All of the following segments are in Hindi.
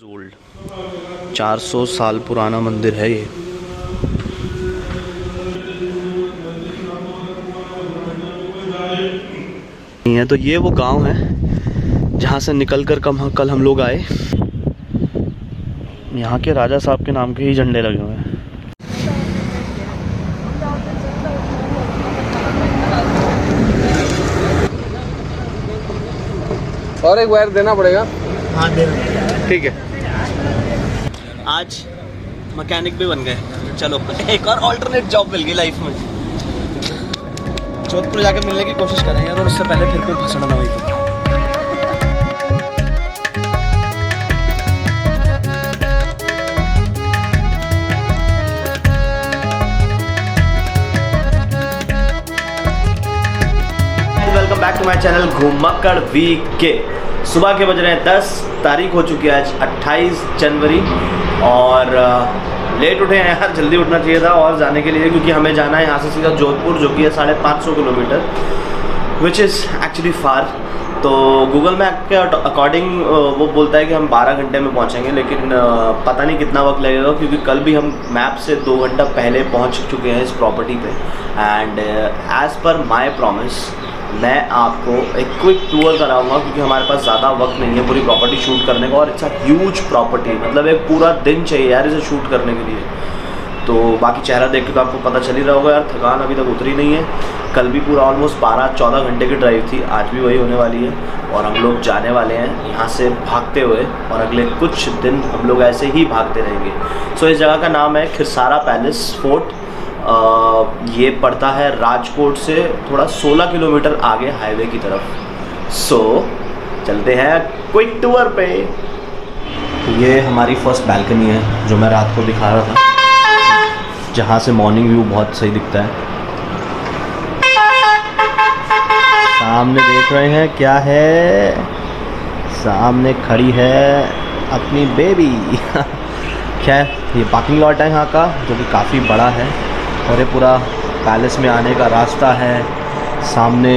ओल्ड 400 साल पुराना मंदिर है ये। है तो ये वो गांव है जहाँ से निकलकर कल हम लोग आए। यहाँ के राजा साहब के नाम के ही झंडे लगे हुए हैं। और एक वायर देना पड़ेगा। हाँ देना, ठीक है। आज मैकेनिक भी बन गए, चलो एक और अल्टरनेट जॉब मिल गई लाइफ में। जोधपुर जाके मिलने की कोशिश करेंगे और उससे पहले फिर कोई फंसना ना हुई। Welcome back to my channel Ghumakkad week के। सुबह के बज रहे हैं 10, तारीख हो चुकी है आज 28 जनवरी और लेट उठे हैं यार, जल्दी उठना चाहिए था और जाने के लिए, क्योंकि हमें जाना है यहाँ से सीधा जोधपुर, जो कि है 550 किलोमीटर, विच इज़ एक्चुअली फार। तो गूगल मैप के अकॉर्डिंग वो बोलता है कि हम 12 घंटे में पहुँचेंगे, लेकिन पता नहीं कितना वक्त लगेगा, क्योंकि कल भी हम मैप से 2 घंटा पहले पहुँच चुके हैं इस प्रॉपर्टी पे। And as per my promise मैं आपको एक क्विक टूर कराऊंगा, क्योंकि हमारे पास ज़्यादा वक्त नहीं है पूरी प्रॉपर्टी शूट करने का, और इट्स अ ह्यूज प्रॉपर्टी, मतलब एक पूरा दिन चाहिए यार इसे शूट करने के लिए। तो बाकी चेहरा देख के तो आपको पता चल ही रहा होगा यार, थकान अभी तक उतरी नहीं है। कल भी पूरा ऑलमोस्ट 12-14 घंटे की ड्राइव थी, आज भी वही होने वाली है। और हम लोग जाने वाले हैं यहाँ से भागते हुए, और अगले कुछ दिन हम लोग ऐसे ही भागते रहेंगे। सो इस जगह का नाम है खिरसारा पैलेस फोर्ट। ये पड़ता है राजकोट से थोड़ा 16 किलोमीटर आगे हाईवे की तरफ। सो चलते हैं क्विक टूर पे। ये हमारी फर्स्ट बैल्कनी है जो मैं रात को दिखा रहा था, जहाँ से मॉर्निंग व्यू बहुत सही दिखता है। सामने देख रहे हैं क्या है, सामने खड़ी है अपनी बेबी। खैर ये पार्किंग लॉट है यहाँ का, जो कि काफ़ी बड़ा है, और ये पूरा पैलेस में आने का रास्ता है। सामने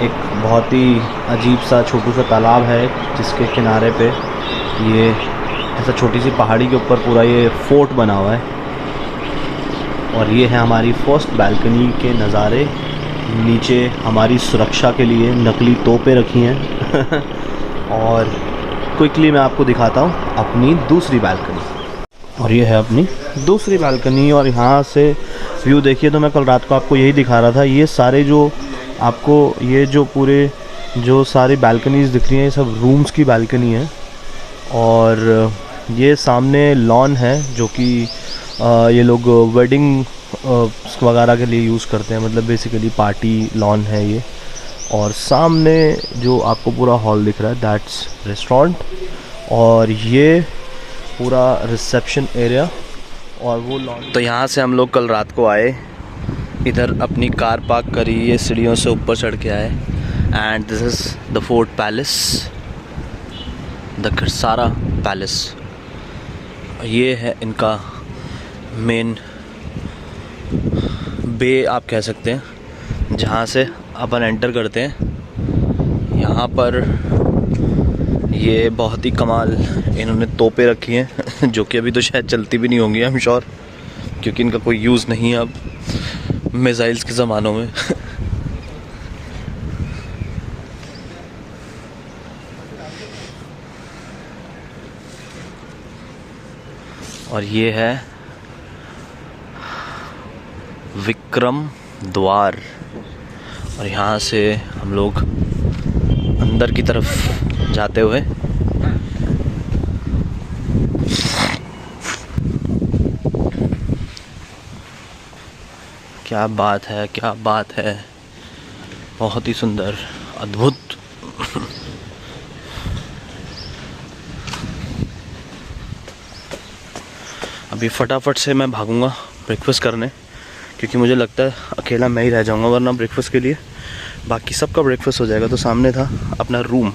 एक बहुत ही अजीब सा छोटू सा तालाब है, जिसके किनारे पे ये ऐसा छोटी सी पहाड़ी के ऊपर पूरा ये फोर्ट बना हुआ है। और ये है हमारी फर्स्ट बैल्कनी के नज़ारे। नीचे हमारी सुरक्षा के लिए नकली तोपें रखी हैं। और क्विकली मैं आपको दिखाता हूँ अपनी दूसरी बैल्कनी। और ये है अपनी दूसरी बैल्कनी, और यहाँ से व्यू देखिए। तो मैं कल रात को आपको यही दिखा रहा था, ये सारे जो आपको ये जो पूरे जो सारी बैल्कनीज़ दिख रही हैं, ये सब रूम्स की बैल्कनी है। और ये सामने लॉन है, जो कि ये लोग वेडिंग वगैरह के लिए यूज़ करते हैं, मतलब बेसिकली पार्टी लॉन है ये। और सामने जो आपको पूरा हॉल दिख रहा है, दैट्स रेस्टोरेंट, और ये पूरा रिसेप्शन एरिया और वो लॉन। तो यहाँ से हम लोग कल रात को आए, इधर अपनी कार पार्क करी, ये सीढ़ियों से ऊपर चढ़ के आए। And this is the fort palace, the Khirsara palace. ये है इनका मेन बे आप कह सकते हैं, जहाँ से अपन एंटर करते हैं। यहाँ पर ये बहुत ही कमाल इन्होंने तोपें रखी हैं, जो कि अभी तो शायद चलती भी नहीं होंगी, आई एम श्योर, क्योंकि इनका कोई यूज़ नहीं है अब मिसाइल्स के ज़मानों में। और ये है विक्रम द्वार, और यहाँ से हम लोग अंदर की तरफ जाते हुए क्या बात है, क्या बात है, बहुत ही सुंदर, अद्भुत। अभी फटाफट से मैं भागूंगा ब्रेकफास्ट करने, क्योंकि मुझे लगता है अकेला मैं ही रह जाऊंगा वरना ब्रेकफास्ट के लिए। बाकी सबका ब्रेकफास्ट हो जाएगा। तो सामने था अपना रूम,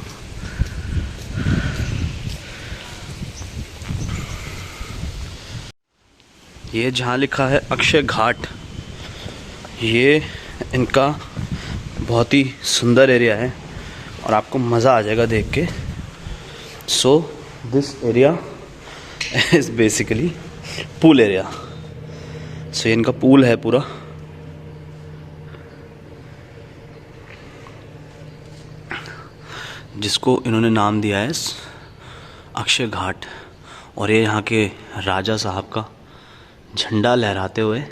ये जहाँ लिखा है अक्षय घाट, ये इनका बहुत ही सुंदर एरिया है और आपको मज़ा आ जाएगा देख के। So this area is basically pool area. So इनका पूल है पूरा। जिसको इन्होंने नाम दिया है अक्षय घाट। और ये यहाँ के राजा साहब का झंडा लहराते हुए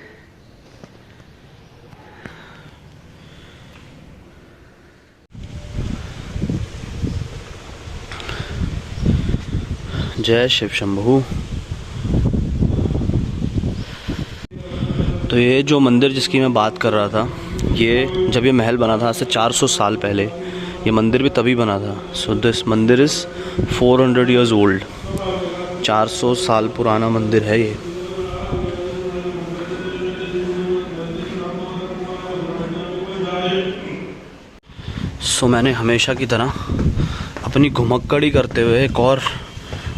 जय शिव शंभू। तो ये जो मंदिर जिसकी मैं बात कर रहा था, ये जब ये महल बना था आज से 400 साल पहले, ये मंदिर भी तभी बना था। सो दिस मंदिर इज़ 400 ईयर्स ओल्ड। 400 साल पुराना मंदिर है ये। सो मैंने हमेशा की तरह अपनी घुमक्कड़ी करते हुए एक और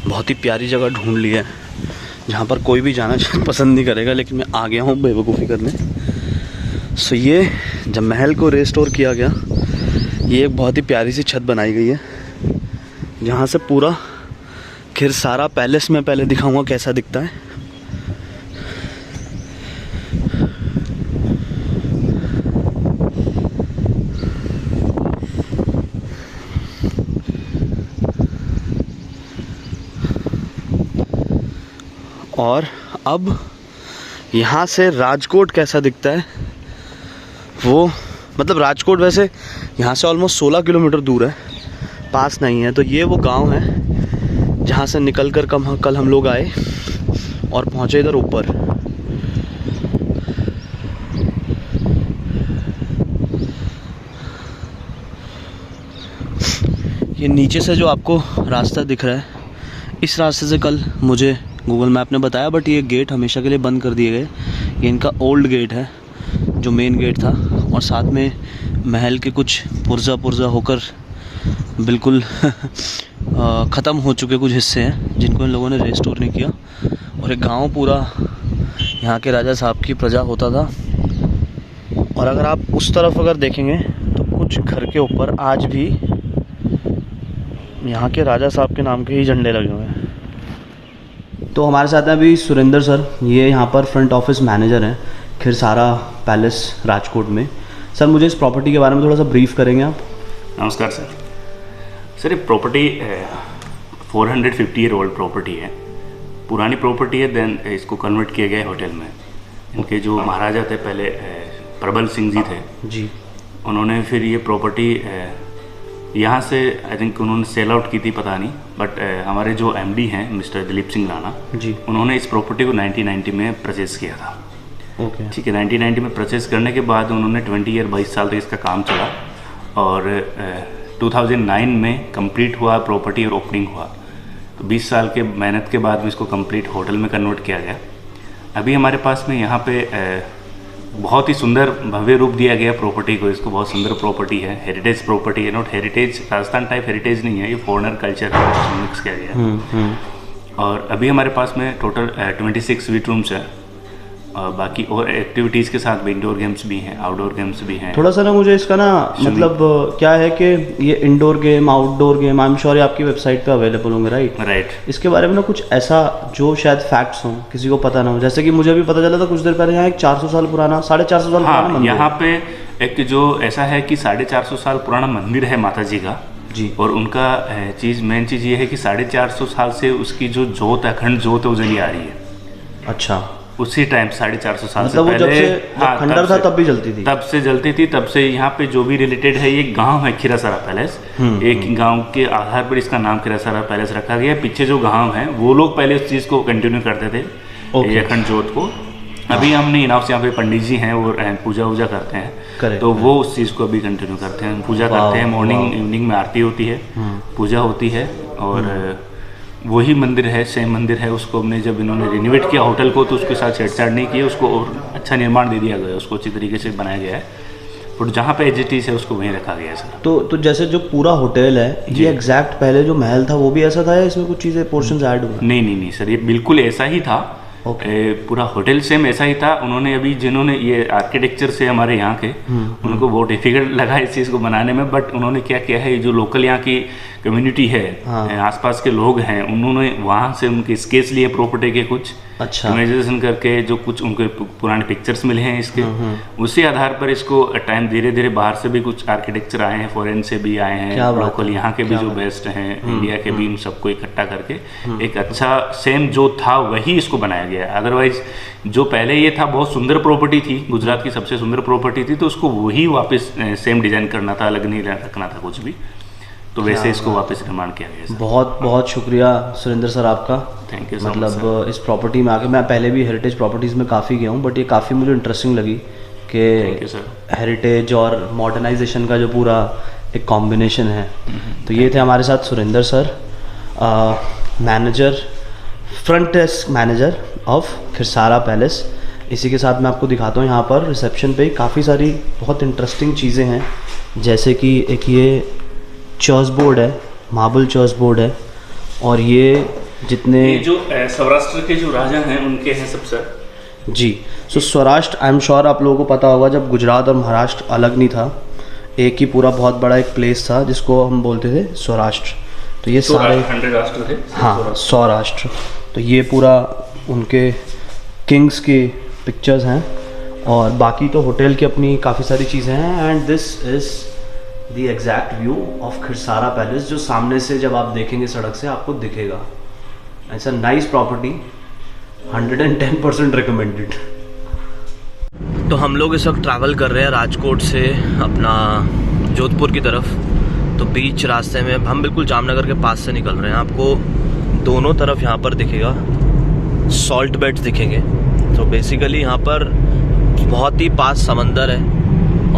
बहुत ही प्यारी जगह ढूंढ ली है जहाँ पर कोई भी जाना पसंद नहीं करेगा, लेकिन मैं आ गया हूँ बेवकूफ़ी करने। सो ये जब महल को रेस्टोर किया गया, ये एक बहुत ही प्यारी सी छत बनाई गई है जहाँ से पूरा खिरसारा पैलेस में पहले दिखाऊंगा कैसा दिखता है। और अब यहाँ से राजकोट कैसा दिखता है वो, मतलब राजकोट वैसे यहाँ से ऑलमोस्ट 16 किलोमीटर दूर है, पास नहीं है। तो ये वो गांव है जहाँ से निकल कर कल हम लोग आए और पहुँचे इधर ऊपर। ये नीचे से जो आपको रास्ता दिख रहा है, इस रास्ते से कल मुझे गूगल मैप ने बताया, बट ये गेट हमेशा के लिए बंद कर दिए गए। ये इनका ओल्ड गेट है जो मेन गेट था, और साथ में महल के कुछ पुर्जा होकर बिल्कुल ख़त्म हो चुके कुछ हिस्से हैं जिनको इन लोगों ने रेस्टोर नहीं किया। और एक गांव पूरा यहाँ के राजा साहब की प्रजा होता था। और अगर आप उस तरफ अगर देखेंगे तो कुछ घर के ऊपर आज भी यहाँ के राजा साहब के नाम के ही झंडे लगे हुए हैं। तो हमारे साथ हैं अभी सुरेंद्र सर, ये यहाँ पर फ्रंट ऑफिस मैनेजर हैं खिरसारा पैलेस राजकोट में। सर मुझे इस प्रॉपर्टी के बारे में थोड़ा सा ब्रीफ करेंगे आप? नमस्कार सर। सर ये प्रॉपर्टी 450 ईयर ओल्ड प्रॉपर्टी है, पुरानी प्रॉपर्टी है। देन इसको कन्वर्ट किया गया है होटल में। इनके जो महाराजा थे पहले प्रबल सिंह जी थे जी, उन्होंने फिर ये प्रॉपर्टी यहाँ से आई थिंक उन्होंने सेल आउट की थी, पता नहीं, बट हमारे जो एमडी हैं मिस्टर दिलीप सिंह राणा जी, उन्होंने इस प्रॉपर्टी को 1990 में परचेज़ किया था। ओके, ठीक है। 1990 में परचेज़ करने के बाद उन्होंने 20 ईयर 22 साल तक इसका काम चला, और 2009 में कंप्लीट हुआ प्रॉपर्टी और ओपनिंग हुआ। तो 20 साल के मेहनत के बाद में इसको कंप्लीट होटल में कन्वर्ट किया गया। अभी हमारे पास में यहाँ पे बहुत ही सुंदर भव्य रूप दिया गया प्रॉपर्टी को। इसको बहुत सुंदर प्रॉपर्टी है, हेरिटेज प्रॉपर्टी है। Not heritage Rajasthan type heritage नहीं है, ये फॉरेनर कल्चर है, मिक्स किया गया है। और अभी हमारे पास में टोटल 26 स्वीट रूम्स है, और बाकी और एक्टिविटीज़ के साथ भी इंडोर गेम्स भी हैं, आउटडोर गेम्स भी हैं। थोड़ा सा ना मुझे इसका ना मतलब क्या है कि ये indoor game outdoor game I am sure आपकी वेबसाइट पे अवेलेबल होंगे, राइट? राइट। इसके बारे में ना कुछ ऐसा जो शायद फैक्ट्स हों, किसी को पता ना हो। जैसे कि मुझे भी पता चला था कुछ देर पहले, यहाँ एक 400 साल पुराना 450 साल पुराना हाँ, मंदिर यहाँ पे एक जो ऐसा है कि 450 साल पुराना मंदिर है माता जी का जी। और उनका मेन चीज़ ये है कि 450 साल से उसकी जो जोत अखंड जोत है वो जली आ रही है। अच्छा, उसी टाइम 450 साल मतलब से वो पहले, जब खंडर था तब भी जलती थी? तब से जलती थी। तब से यहाँ पे जो भी रिलेटेड है, ये गांव है खिरासरा पैलेस, एक गांव के आधार पर इसका नाम खिरासरा पैलेस रखा गया। पीछे जो गांव है वो लोग पहले उस चीज़ को कंटिन्यू करते थे, ये अखंड जोत को। अभी हमने इनाफ से यहाँ पे पंडित जी हैं, वो पूजा वूजा करते हैं, तो वो उस चीज़ को अभी कंटिन्यू करते हैं, पूजा करते हैं। मॉर्निंग इवनिंग में आरती होती है, पूजा होती है। और वही मंदिर है, सेम मंदिर है। उसको हमने जब इन्होंने रिनोवेट किया होटल को, तो उसके साथ छेड़छाड़ नहीं की, उसको और अच्छा निर्माण दे दिया गया, उसको अच्छी तरीके से बनाया गया है। और जहाँ पे एजिटीज है उसको वहीं रखा गया है सर। तो जैसे जो पूरा होटल है, ये एग्जैक्ट पहले जो महल था वो भी ऐसा था या इसमें कुछ चीज़ें पोर्शंस ऐड हुए? नहीं सर, ये बिल्कुल ऐसा ही था। पूरा होटल सेम ऐसा ही था। उन्होंने अभी जिन्होंने ये आर्किटेक्चर से हमारे यहाँ के, उनको बहुत डिफिकल्ट लगा इस चीज़ को बनाने में, बट उन्होंने क्या किया है, जो लोकल यहाँ की कम्युनिटी है, हाँ। आसपास के लोग हैं, उन्होंने वहाँ से उनके स्केच लिए प्रॉपर्टी के कुछ अच्छा। इमेजिनेशन करके जो कुछ उनके पुराने पिक्चर्स मिले हैं इसके, उसी आधार पर इसको टाइम धीरे धीरे बाहर से भी कुछ आर्किटेक्चर आए हैं, फॉरेन से भी आए हैं, क्या बात लोकल है, यहाँ के भी क्या जो बात है। बेस्ट हैं, इंडिया के भी, उन सबको इकट्ठा करके एक अच्छा सेम जो था वही इसको बनाया गया है। अदरवाइज जो पहले ये था बहुत सुंदर प्रॉपर्टी थी, गुजरात की सबसे सुंदर प्रॉपर्टी थी, तो उसको वही वापस सेम डिजाइन करना था, अलग नहीं रखना था कुछ भी, तो वैसे इसको वापस निर्माण किया गया सर। बहुत बहुत शुक्रिया सुरेंद्र सर आपका। थैंक यू सो मच मतलब इस प्रॉपर्टी में आके, मैं पहले भी हेरिटेज प्रॉपर्टीज़ में काफ़ी गया हूँ, बट ये काफ़ी मुझे इंटरेस्टिंग लगी थैंक यू कि सर। हेरिटेज और मॉडर्नाइजेशन का जो पूरा एक कॉम्बिनेशन है। तो ये थे हमारे साथ Surendra sir, manager, front desk manager of Khirsara palace. इसी के साथ मैं आपको दिखाता हूँ यहाँ पर रिसेप्शन पे काफ़ी सारी बहुत इंटरेस्टिंग चीज़ें हैं, जैसे कि एक ये चर्च बोर्ड है, मार्बल चर्च बोर्ड है, और ये जितने ये जो सौराष्ट्र के जो राजा हैं उनके हैं सब सर। जी। सो स्वराष्ट्र, आई एम श्योर आप लोगों को पता होगा, जब गुजरात और महाराष्ट्र अलग नहीं था, एक ही पूरा बहुत बड़ा एक प्लेस था जिसको हम बोलते थे स्वराष्ट्र। तो ये सारे 100 राष्ट्र थे। हाँ, सौराष्ट्र। तो ये पूरा उनके किंग्स की पिक्चर्स हैं, और बाकी तो होटल की अपनी काफ़ी सारी चीज़ें हैं। And this is the exact view of Khirsara palace, जो सामने से जब आप देखेंगे सड़क से आपको दिखेगा। It's a nice property, 110% recommended. तो हम लोग इस वक्त ट्रैवल कर रहे हैं राजकोट से अपना जोधपुर की तरफ। तो बीच रास्ते में हम बिल्कुल जामनगर के पास से निकल रहे हैं। आपको दोनों तरफ यहाँ पर दिखेगा सॉल्ट बेड्स दिखेंगे। तो बेसिकली यहाँ पर बहुत ही पास समंदर है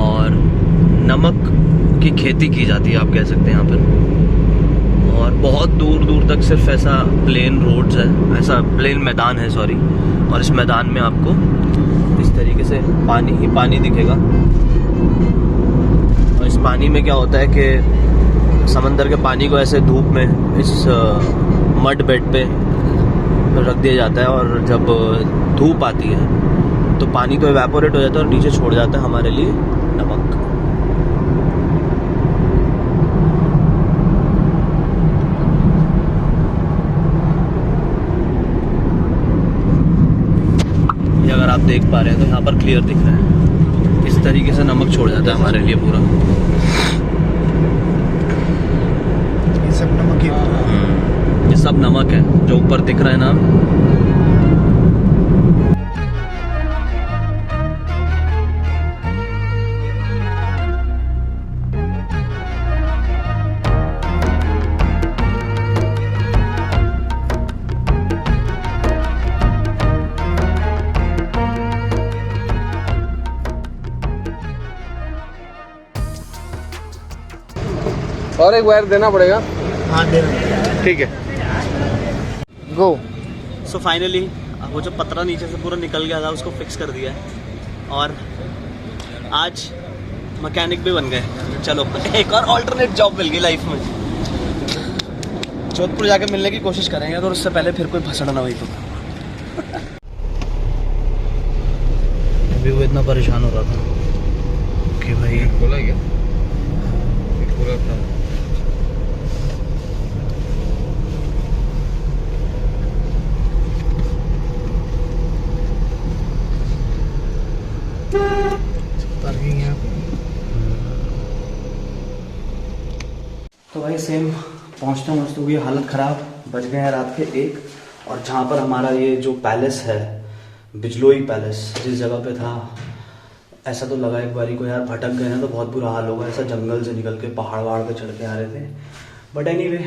और नमक की खेती की जाती है, आप कह सकते हैं यहाँ पर। और बहुत दूर दूर तक सिर्फ ऐसा प्लेन रोड्स है, ऐसा प्लेन मैदान है, सॉरी। और इस मैदान में आपको इस तरीके से पानी ही पानी दिखेगा। और इस पानी में क्या होता है कि समंदर के पानी को ऐसे धूप में इस मड बेड पे रख दिया जाता है, और जब धूप आती है तो पानी तो इवेपोरेट हो जाता है और नीचे छोड़ जाता है हमारे लिए नमक। ये अगर आप देख पा रहे हैं तो यहाँ पर क्लियर दिख रहा है, इस तरीके से नमक छोड़ जाता है हमारे लिए पूरा। ये सब नमक ही ये सब नमक है जो ऊपर दिख रहा है ना। और एक वायर देना पड़ेगा। हाँ दे रहे हैं। ठीक है, गो। सो फाइनली वो जो पतरा नीचे से पूरा निकल गया था उसको फिक्स कर दिया है, और आज मैकेनिक भी बन गए। चलो एक और ऑल्टरनेट जॉब मिल गई लाइफ में। जोधपुर जाके मिलने की कोशिश करेंगे, और उससे पहले फिर कोई फंसना ना हुई तो। अभी वो इतना परेशान हो रहा था कि भाई खोला क्या? खोला था। पार्किंग यहाँ पे। तो भाई सेम पहुँचते पहुँचते हुई हालत ख़राब, बज गए हैं रात के 1। और जहाँ पर हमारा ये जो पैलेस है, बिजलोई पैलेस, जिस जगह पे था, ऐसा तो लगा एक बारी को यार भटक गए ना तो बहुत बुरा हाल होगा। ऐसा जंगल से निकल के पहाड़ वहाड़ पे चढ़ के आ रहे थे। बट एनीवे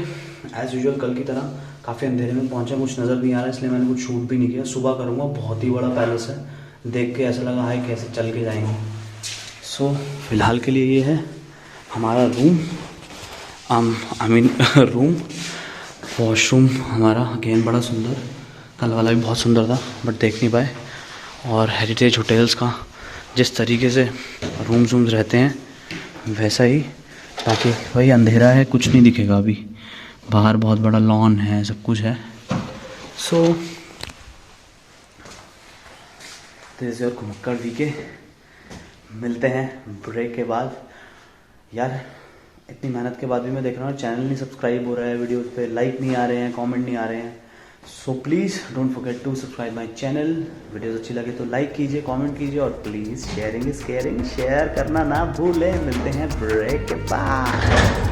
एज़ यूजुअल कल की तरह काफ़ी अंधेरे में पहुँचे, कुछ नज़र नहीं आ रहा, इसलिए मैंने कुछ शूट भी नहीं किया। सुबह करूँगा। बहुत ही बड़ा पैलेस है, देख के ऐसा लगा हाय कैसे चल के जाएंगे। सो फिलहाल के लिए ये है हमारा room, I mean room. Washroom हमारा अगेन बड़ा सुंदर, कल वाला भी बहुत सुंदर था बट देख नहीं पाए। और हेरिटेज होटल्स का जिस तरीके से रूम्स रहते हैं वैसा ही, ताकि वही अंधेरा है, कुछ नहीं दिखेगा अभी। बाहर बहुत बड़ा लॉन है, सब कुछ है। So this is your Ghumakkad VK. मिलते हैं ब्रेक के बाद। यार इतनी मेहनत के बाद भी मैं देख रहा हूँ चैनल नहीं सब्सक्राइब हो रहा है, वीडियोस पे लाइक नहीं आ रहे हैं, कमेंट नहीं आ रहे हैं। So please don't forget to subscribe my channel. Videos अच्छी लगे तो लाइक कीजिए, कमेंट कीजिए और please sharing is caring, share करना ना भूलें। मिलते हैं ब्रेक के बाद।